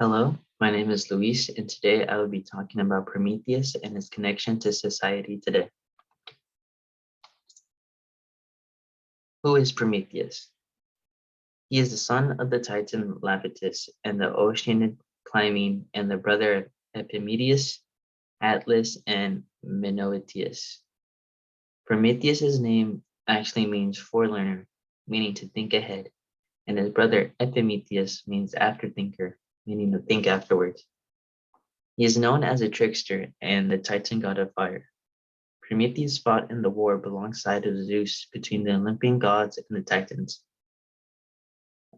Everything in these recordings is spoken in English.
Hello, my name is Luis, and today I will be talking about Prometheus and his connection to society today. Who is Prometheus? He is the son of the Titan Lapithus and the Oceanid Clymene and the brother of Epimetheus, Atlas, and Menoetius. Prometheus's name actually means forerunner, meaning to think ahead, and his brother Epimetheus means afterthinker, meaning to think afterwards. He is known as a trickster and the Titan god of fire. Prometheus fought in the war alongside of Zeus between the Olympian gods and the Titans.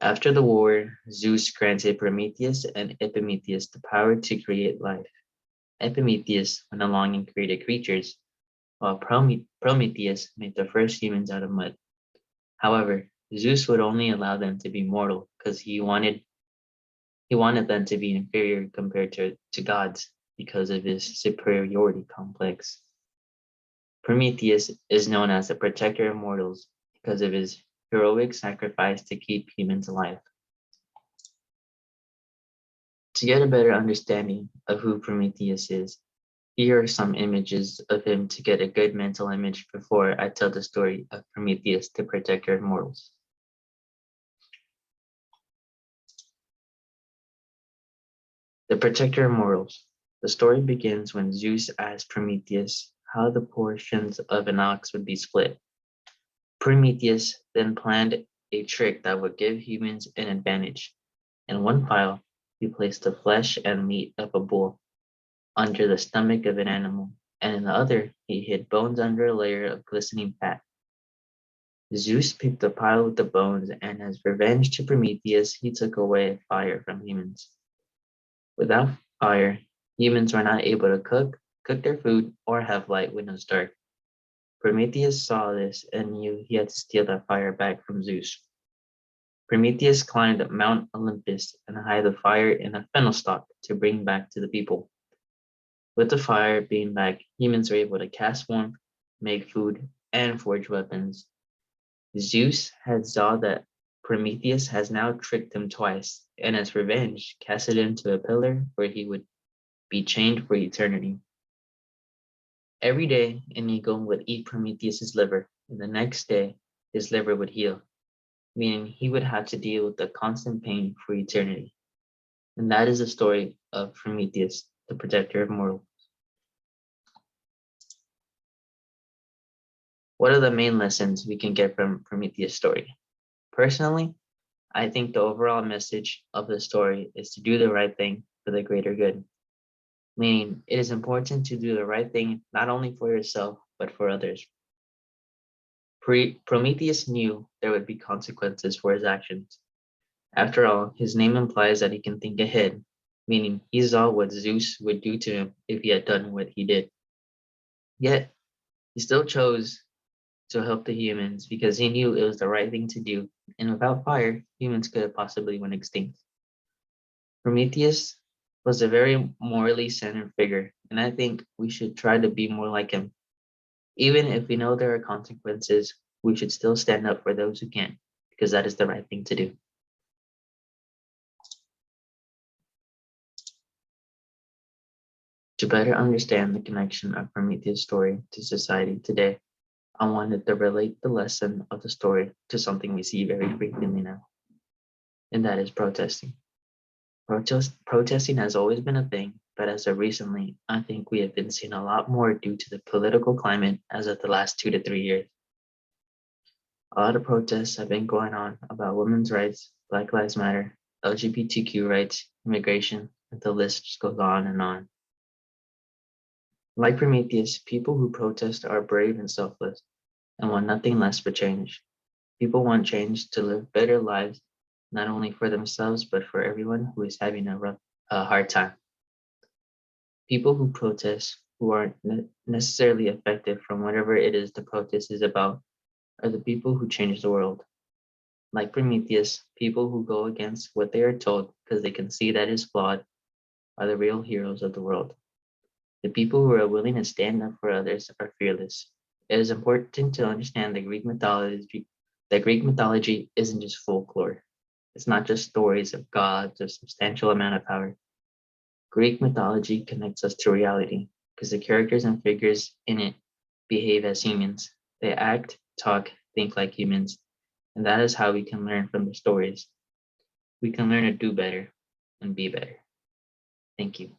After the war, Zeus granted Prometheus and Epimetheus the power to create life. Epimetheus went along and created creatures, while Prometheus made the first humans out of mud. However, Zeus would only allow them to be mortal because he wanted them to be inferior compared to gods because of his superiority complex. Prometheus is known as the protector of mortals because of his heroic sacrifice to keep humans alive. To get a better understanding of who Prometheus is, here are some images of him to get a good mental image before I tell the story of Prometheus, the protector of mortals. The protector of mortals. The story begins when Zeus asked Prometheus how the portions of an ox would be split. Prometheus then planned a trick that would give humans an advantage. In one pile, he placed the flesh and meat of a bull under the stomach of an animal, and in the other, he hid bones under a layer of glistening fat. Zeus picked the pile with the bones, and as revenge to Prometheus, he took away fire from humans. Without fire, humans were not able to cook their food, or have light when it was dark. Prometheus saw this and knew he had to steal that fire back from Zeus. Prometheus climbed Mount Olympus and hid the fire in a fennel stalk to bring back to the people. With the fire being back, humans were able to cast warmth, make food, and forge weapons. Zeus had saw that Prometheus has now tricked him twice, and as revenge, casted him to a pillar where he would be chained for eternity. Every day, an eagle would eat Prometheus's liver, and the next day, his liver would heal, meaning he would have to deal with the constant pain for eternity. And that is the story of Prometheus, the protector of mortals. What are the main lessons we can get from Prometheus' story? Personally, I think the overall message of the story is to do the right thing for the greater good, meaning it is important to do the right thing not only for yourself, but for others. Prometheus knew there would be consequences for his actions. After all, his name implies that he can think ahead, meaning he saw what Zeus would do to him if he had done what he did. Yet, he still chose to help the humans because he knew it was the right thing to do, and without fire, humans could have possibly went extinct. Prometheus was a very morally centered figure, and I think we should try to be more like him. Even if we know there are consequences, we should still stand up for those who can't, because that is the right thing to do. To better understand the connection of Prometheus' story to society today, I wanted to relate the lesson of the story to something we see very frequently now, and that is protesting. Protesting has always been a thing, but as of recently, I think we have been seeing a lot more due to the political climate as of the last 2 to 3 years. A lot of protests have been going on about women's rights, Black Lives Matter, LGBTQ rights, immigration, and the list just goes on and on. Like Prometheus, people who protest are brave and selfless and want nothing less but change. People want change to live better lives, not only for themselves, but for everyone who is having a hard time. People who protest, who aren't necessarily affected from whatever it is the protest is about, are the people who change the world. Like Prometheus, people who go against what they are told because they can see that is flawed are the real heroes of the world. The people who are willing to stand up for others are fearless. It is important to understand that Greek mythology isn't just folklore. It's not just stories of gods of substantial amount of power. Greek mythology connects us to reality because the characters and figures in it behave as humans. They act, talk, think like humans, and that is how we can learn from the stories. We can learn to do better and be better. Thank you.